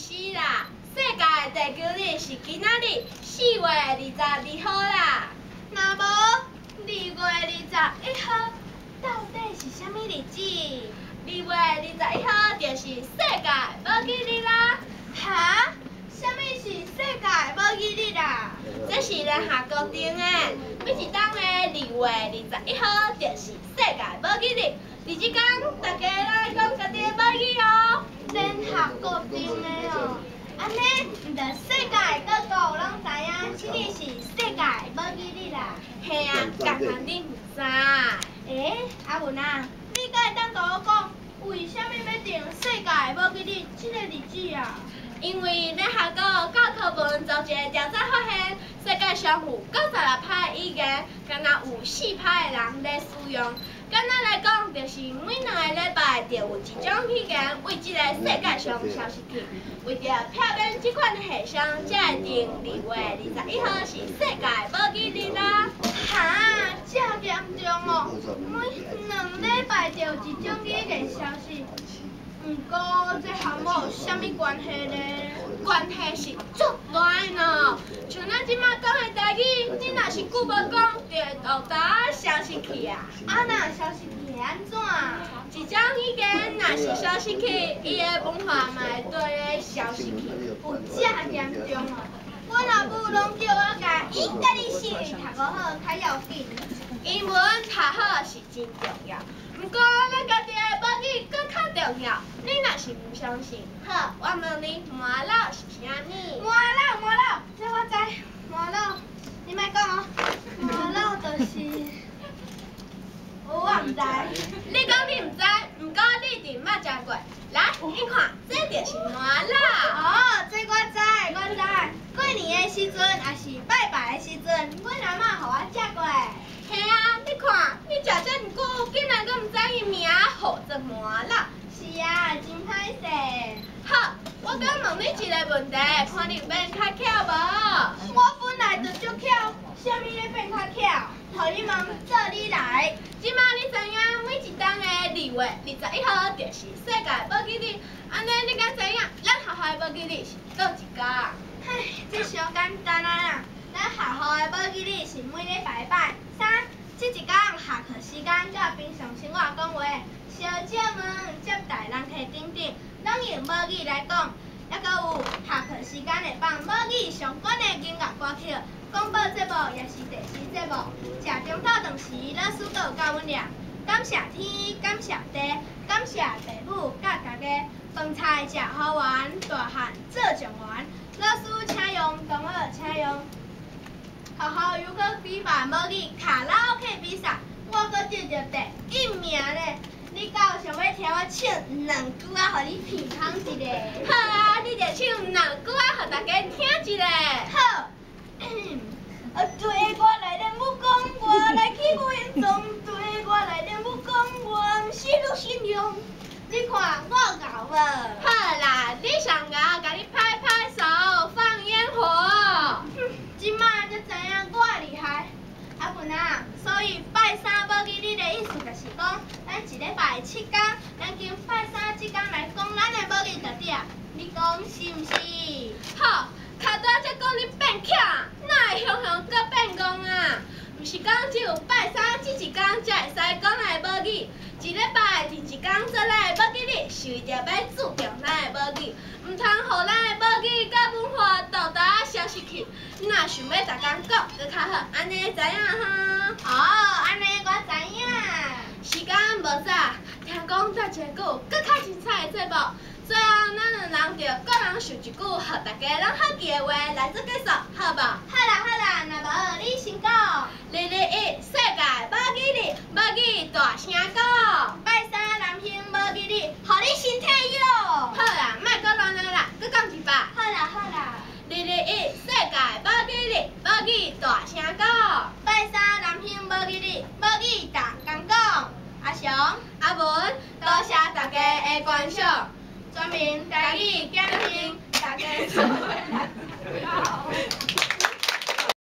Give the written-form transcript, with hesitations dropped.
是啦，世界地球日是今仔日4月22号啦。那无2月21号到底是啥物日子？2月21号就是世界母语日啦。哈？啥物是世界母语日啊？这是联合国定的，每一档的2月21号就是世界母语日。伫即天，大家来讲家己的母语哦。联合国定的哦。安尼，毋着世界各国拢知影，即日是世界母语日啦。嘿啊，刚刚你毋知？阿文啊，你敢会当甲我讲，为虾米要定世界母语日即个日子啊？因为联合国教科文做一个调查发现，世界上有96派语言，敢若有4派的人咧使用。简单来讲，就是每2个礼拜就有一种语言为这个世界上消失去。为着避免这款现象，才会定2月21号是世界母语日啦。哈，这严重哦！每2礼拜就有一种语言消失。不过，这和我有啥物关系呢？关系是足大的呢。像咱即马讲的台语，你若是久无讲，就会倒打消失去啊。若消失去会安怎？一种语言若是消失去，伊的文化嘛会跟着消失去。有这严重哦！我老母拢叫我甲意大利史读好较要紧。英文读好是真重要，不过咱家己的母语搁较重要。你若是唔相信，好，我问你，麻辣是啥物？麻辣，这我知。麻辣，你莫讲哦。麻辣就是我唔知。你讲你唔知，不过你一定捌食过。来，你看，这就是麻辣。哦，这我知。过年的时阵，也是拜拜的时阵，阮阿嬷互我食过。嘿啊，你看，你食这么久，竟然阁唔知伊名号做麻辣。是啊，真歹势。好，我敢问你一个问题，看你变较巧无？我本来就足巧，啥物咧变较巧？互你问，做你来。即马你知影每一档的2月21号就是世界母语日，安尼你敢知影咱学校的母语日是倒一天？唉，这上简单啊啦！咱学校的母语日是每礼拜3，这一天下课时间甲平常生活讲话，小姐们接待人客等等，拢用母语来讲。还阁有下课时间会放母语相关的音乐歌曲，广播节目也是电视节目。食中昼顿时，老师阁有教阮念：感谢天，感谢地，感谢父母甲大家。饭菜食好玩，大汉做状元。老师请用，同学请用。学校又阁举办母语卡拉 OK 比赛，我阁得着第1名咧。你敢有想要听我唱2句啊，互你鼻康一下？好啊，你就唱2句啊，互大家听一下。好。对我来练武功，我来去武英宗。对我来练武功，我毋是鲁迅勇。你看我咬无？好啦，你上牙，甲你拍拍手，放烟火。即马才知影我厉害。阿文啊，所以拜3母语日的意思就是讲，咱一礼拜7天，咱经拜3即天来讲咱的母语特点，你讲是毋是？好，卡多才讲你变巧，哪会雄雄搁变戆啊？毋是讲只有拜3这一天才会使讲咱的母语，一礼拜第一天做咱的母语日，是为着要注重咱的母语，毋通互咱的母语甲文化倒打消失去。你若想要逐天讲，搁较好，安尼知影哈？安尼我知影。时间无早，听讲再一个搁较精彩的节目。最后，咱两人着各人想一句，互大家拢好记的话来做结束，好无？好啦，若无你先讲。221世界母语日，母语大声讲。拜3男性母语日，互你身体好。好啦，莫搁乱了啦，搁讲一摆。好啦。 221世界母语日，母语大声讲。拜3男性母语日，母语大讲讲。阿翔、阿文，多谢大家的观赏。全民台语讲听，大家做伙来。